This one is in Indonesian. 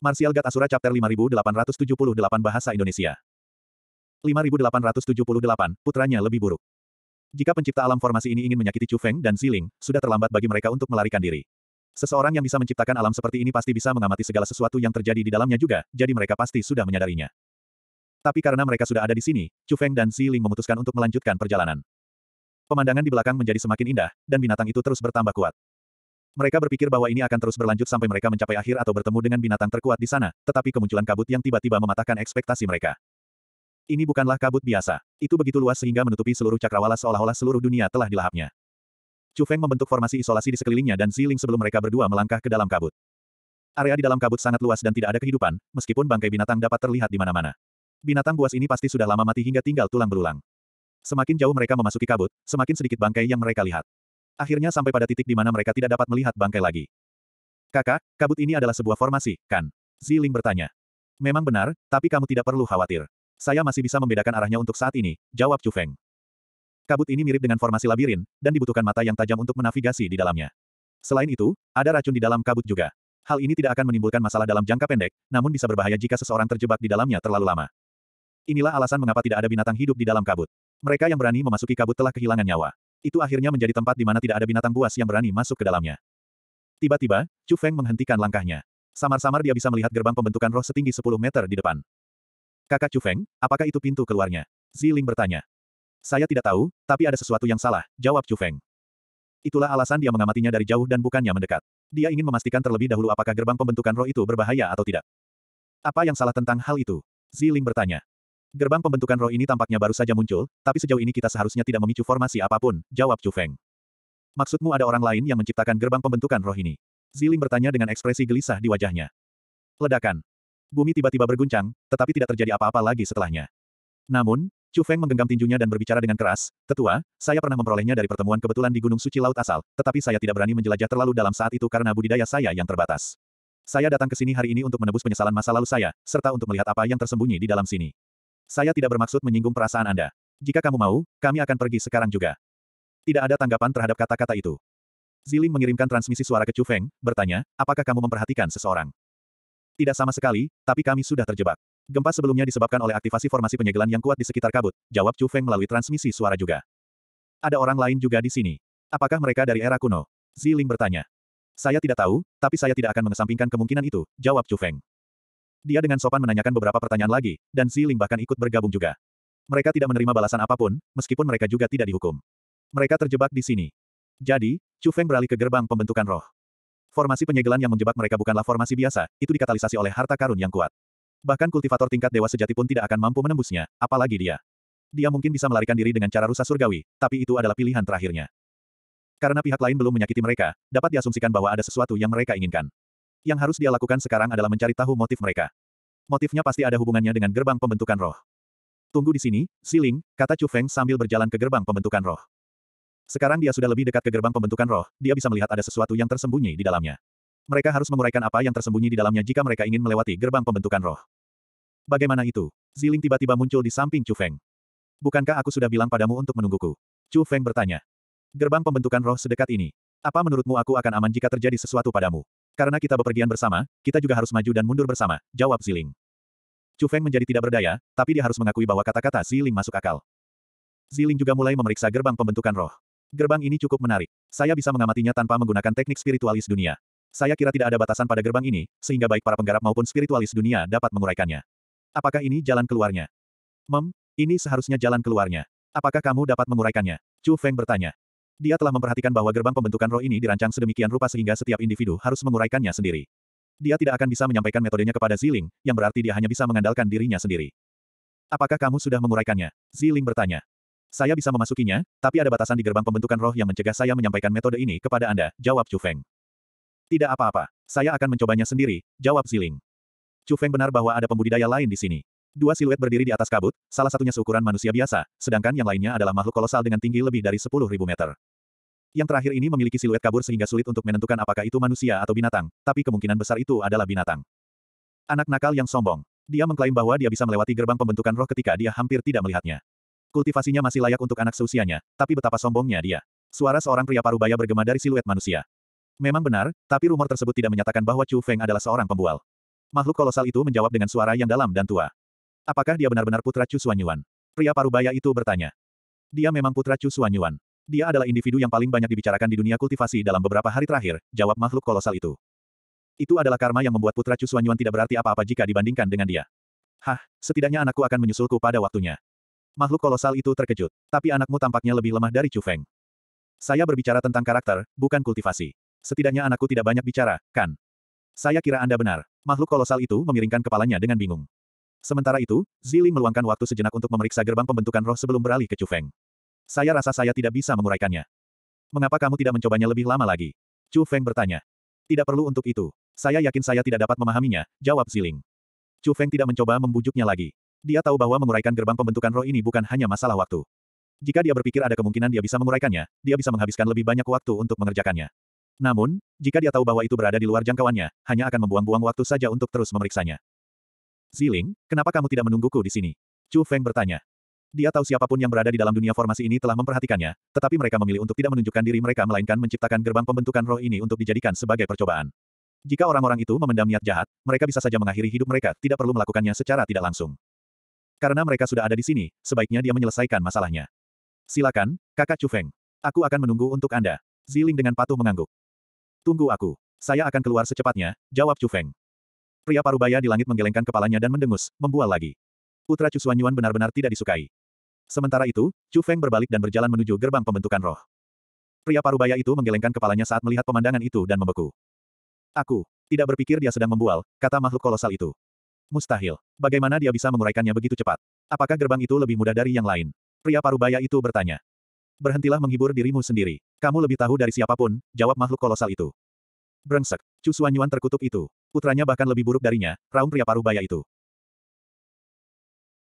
Martial God Asura Chapter 5878 Bahasa Indonesia. 5878, putranya lebih buruk. Jika pencipta alam formasi ini ingin menyakiti Chu Feng dan Ziling, sudah terlambat bagi mereka untuk melarikan diri. Seseorang yang bisa menciptakan alam seperti ini pasti bisa mengamati segala sesuatu yang terjadi di dalamnya juga, jadi mereka pasti sudah menyadarinya. Tapi karena mereka sudah ada di sini, Chu Feng dan Ziling memutuskan untuk melanjutkan perjalanan. Pemandangan di belakang menjadi semakin indah, dan binatang itu terus bertambah kuat. Mereka berpikir bahwa ini akan terus berlanjut sampai mereka mencapai akhir atau bertemu dengan binatang terkuat di sana, tetapi kemunculan kabut yang tiba-tiba mematahkan ekspektasi mereka. Ini bukanlah kabut biasa. Itu begitu luas sehingga menutupi seluruh cakrawala seolah-olah seluruh dunia telah dilahapnya. Chu Feng membentuk formasi isolasi di sekelilingnya dan Ziling sebelum mereka berdua melangkah ke dalam kabut. Area di dalam kabut sangat luas dan tidak ada kehidupan, meskipun bangkai binatang dapat terlihat di mana-mana. Binatang buas ini pasti sudah lama mati hingga tinggal tulang belulang. Semakin jauh mereka memasuki kabut, semakin sedikit bangkai yang mereka lihat. Akhirnya sampai pada titik di mana mereka tidak dapat melihat bangkai lagi. Kakak, kabut ini adalah sebuah formasi, kan? Ziling bertanya. Memang benar, tapi kamu tidak perlu khawatir. Saya masih bisa membedakan arahnya untuk saat ini, jawab Chu Feng. Kabut ini mirip dengan formasi labirin, dan dibutuhkan mata yang tajam untuk menavigasi di dalamnya. Selain itu, ada racun di dalam kabut juga. Hal ini tidak akan menimbulkan masalah dalam jangka pendek, namun bisa berbahaya jika seseorang terjebak di dalamnya terlalu lama. Inilah alasan mengapa tidak ada binatang hidup di dalam kabut. Mereka yang berani memasuki kabut telah kehilangan nyawa. Itu akhirnya menjadi tempat di mana tidak ada binatang buas yang berani masuk ke dalamnya. Tiba-tiba, Chu Feng menghentikan langkahnya. Samar-samar dia bisa melihat gerbang pembentukan roh setinggi 10 meter di depan. Kakak Chu Feng, apakah itu pintu keluarnya? Ziling bertanya. Saya tidak tahu, tapi ada sesuatu yang salah, jawab Chu Feng. Itulah alasan dia mengamatinya dari jauh dan bukannya mendekat. Dia ingin memastikan terlebih dahulu apakah gerbang pembentukan roh itu berbahaya atau tidak. Apa yang salah tentang hal itu? Ziling bertanya. Gerbang pembentukan roh ini tampaknya baru saja muncul, tapi sejauh ini kita seharusnya tidak memicu formasi apapun, jawab Chu Feng. Maksudmu ada orang lain yang menciptakan gerbang pembentukan roh ini? Ziling bertanya dengan ekspresi gelisah di wajahnya. Ledakan. Bumi tiba-tiba berguncang, tetapi tidak terjadi apa-apa lagi setelahnya. Namun, Chu Feng menggenggam tinjunya dan berbicara dengan keras, Tetua, saya pernah memperolehnya dari pertemuan kebetulan di Gunung Suci Laut Asal, tetapi saya tidak berani menjelajah terlalu dalam saat itu karena budidaya saya yang terbatas. Saya datang ke sini hari ini untuk menebus penyesalan masa lalu saya, serta untuk melihat apa yang tersembunyi di dalam sini. Saya tidak bermaksud menyinggung perasaan Anda. Jika kamu mau, kami akan pergi sekarang juga. Tidak ada tanggapan terhadap kata-kata itu. Ziling mengirimkan transmisi suara ke Chu Feng, bertanya, apakah kamu memperhatikan seseorang? Tidak sama sekali, tapi kami sudah terjebak. Gempa sebelumnya disebabkan oleh aktivasi formasi penyegelan yang kuat di sekitar kabut, jawab Chu Feng melalui transmisi suara juga. Ada orang lain juga di sini. Apakah mereka dari era kuno? Ziling bertanya. Saya tidak tahu, tapi saya tidak akan mengesampingkan kemungkinan itu, jawab Chu Feng. Dia dengan sopan menanyakan beberapa pertanyaan lagi, dan Ziling bahkan ikut bergabung juga. Mereka tidak menerima balasan apapun, meskipun mereka juga tidak dihukum. Mereka terjebak di sini. Jadi, Chu Feng beralih ke gerbang pembentukan roh. Formasi penyegelan yang menjebak mereka bukanlah formasi biasa, itu dikatalisasi oleh harta karun yang kuat. Bahkan kultivator tingkat dewa sejati pun tidak akan mampu menembusnya, apalagi dia. Dia mungkin bisa melarikan diri dengan cara rusa surgawi, tapi itu adalah pilihan terakhirnya. Karena pihak lain belum menyakiti mereka, dapat diasumsikan bahwa ada sesuatu yang mereka inginkan. Yang harus dia lakukan sekarang adalah mencari tahu motif mereka. Motifnya pasti ada hubungannya dengan gerbang pembentukan roh. Tunggu di sini, Ziling, kata Chu Feng sambil berjalan ke gerbang pembentukan roh. Sekarang dia sudah lebih dekat ke gerbang pembentukan roh, dia bisa melihat ada sesuatu yang tersembunyi di dalamnya. Mereka harus menguraikan apa yang tersembunyi di dalamnya jika mereka ingin melewati gerbang pembentukan roh. Bagaimana itu? Ziling tiba-tiba muncul di samping Chu Feng. Bukankah aku sudah bilang padamu untuk menungguku? Chu Feng bertanya. Gerbang pembentukan roh sedekat ini. Apa menurutmu aku akan aman jika terjadi sesuatu padamu? Karena kita bepergian bersama, kita juga harus maju dan mundur bersama, jawab Ziling. Chu Feng menjadi tidak berdaya, tapi dia harus mengakui bahwa kata-kata Ziling masuk akal. Ziling juga mulai memeriksa gerbang pembentukan roh. Gerbang ini cukup menarik. Saya bisa mengamatinya tanpa menggunakan teknik spiritualis dunia. Saya kira tidak ada batasan pada gerbang ini, sehingga baik para penggarap maupun spiritualis dunia dapat menguraikannya. Apakah ini jalan keluarnya? Ini seharusnya jalan keluarnya. Apakah kamu dapat menguraikannya? Chu Feng bertanya. Dia telah memperhatikan bahwa gerbang pembentukan roh ini dirancang sedemikian rupa sehingga setiap individu harus menguraikannya sendiri. Dia tidak akan bisa menyampaikan metodenya kepada Ziling, yang berarti dia hanya bisa mengandalkan dirinya sendiri. Apakah kamu sudah menguraikannya? Ziling bertanya. Saya bisa memasukinya, tapi ada batasan di gerbang pembentukan roh yang mencegah saya menyampaikan metode ini kepada Anda, jawab Chu Feng. Tidak apa-apa. Saya akan mencobanya sendiri, jawab Ziling. Chu Feng benar bahwa ada pembudidaya lain di sini. Dua siluet berdiri di atas kabut, salah satunya seukuran manusia biasa, sedangkan yang lainnya adalah makhluk kolosal dengan tinggi lebih dari 10.000 meter. Yang terakhir ini memiliki siluet kabur sehingga sulit untuk menentukan apakah itu manusia atau binatang, tapi kemungkinan besar itu adalah binatang. Anak nakal yang sombong. Dia mengklaim bahwa dia bisa melewati gerbang pembentukan roh ketika dia hampir tidak melihatnya. Kultivasinya masih layak untuk anak seusianya, tapi betapa sombongnya dia. Suara seorang pria parubaya bergema dari siluet manusia. Memang benar, tapi rumor tersebut tidak menyatakan bahwa Chu Feng adalah seorang pembual. Makhluk kolosal itu menjawab dengan suara yang dalam dan tua. Apakah dia benar-benar putra Chu Xuanyuan? Pria parubaya itu bertanya. Dia memang putra Chu Xuanyuan. Dia adalah individu yang paling banyak dibicarakan di dunia kultivasi dalam beberapa hari terakhir, jawab makhluk kolosal itu. Itu adalah karma yang membuat putra Chu Xuanyuan tidak berarti apa-apa jika dibandingkan dengan dia. Hah, setidaknya anakku akan menyusulku pada waktunya. Makhluk kolosal itu terkejut. Tapi anakmu tampaknya lebih lemah dari Chu Feng. Saya berbicara tentang karakter, bukan kultivasi. Setidaknya anakku tidak banyak bicara, kan? Saya kira Anda benar. Makhluk kolosal itu memiringkan kepalanya dengan bingung. Sementara itu, Ziling meluangkan waktu sejenak untuk memeriksa gerbang pembentukan roh sebelum beralih ke Chu Feng. Saya rasa saya tidak bisa menguraikannya. Mengapa kamu tidak mencobanya lebih lama lagi? Chu Feng bertanya. Tidak perlu untuk itu. Saya yakin saya tidak dapat memahaminya, jawab Ziling. Chu Feng tidak mencoba membujuknya lagi. Dia tahu bahwa menguraikan gerbang pembentukan roh ini bukan hanya masalah waktu. Jika dia berpikir ada kemungkinan dia bisa menguraikannya, dia bisa menghabiskan lebih banyak waktu untuk mengerjakannya. Namun, jika dia tahu bahwa itu berada di luar jangkauannya, hanya akan membuang-buang waktu saja untuk terus memeriksanya. Ziling, kenapa kamu tidak menungguku di sini? Chu Feng bertanya. Dia tahu siapapun yang berada di dalam dunia formasi ini telah memperhatikannya, tetapi mereka memilih untuk tidak menunjukkan diri mereka melainkan menciptakan gerbang pembentukan roh ini untuk dijadikan sebagai percobaan. Jika orang-orang itu memendam niat jahat, mereka bisa saja mengakhiri hidup mereka, tidak perlu melakukannya secara tidak langsung. Karena mereka sudah ada di sini, sebaiknya dia menyelesaikan masalahnya. Silakan, Kakak Chu Feng. Aku akan menunggu untuk Anda. Ziling dengan patuh mengangguk. Tunggu aku. Saya akan keluar secepatnya, jawab Chu Feng. Pria parubaya di langit menggelengkan kepalanya dan mendengus, membual lagi. Putra Chu Xuanyuan benar-benar tidak disukai. Sementara itu, Chu Feng berbalik dan berjalan menuju gerbang pembentukan roh. Pria parubaya itu menggelengkan kepalanya saat melihat pemandangan itu dan membeku. Aku tidak berpikir dia sedang membual, kata makhluk kolosal itu. Mustahil. Bagaimana dia bisa menguraikannya begitu cepat? Apakah gerbang itu lebih mudah dari yang lain? Pria parubaya itu bertanya. Berhentilah menghibur dirimu sendiri. Kamu lebih tahu dari siapapun, jawab makhluk kolosal itu. Brengsek. Chu Xuanyuan terkutuk itu. Putranya bahkan lebih buruk darinya, raung pria parubaya itu.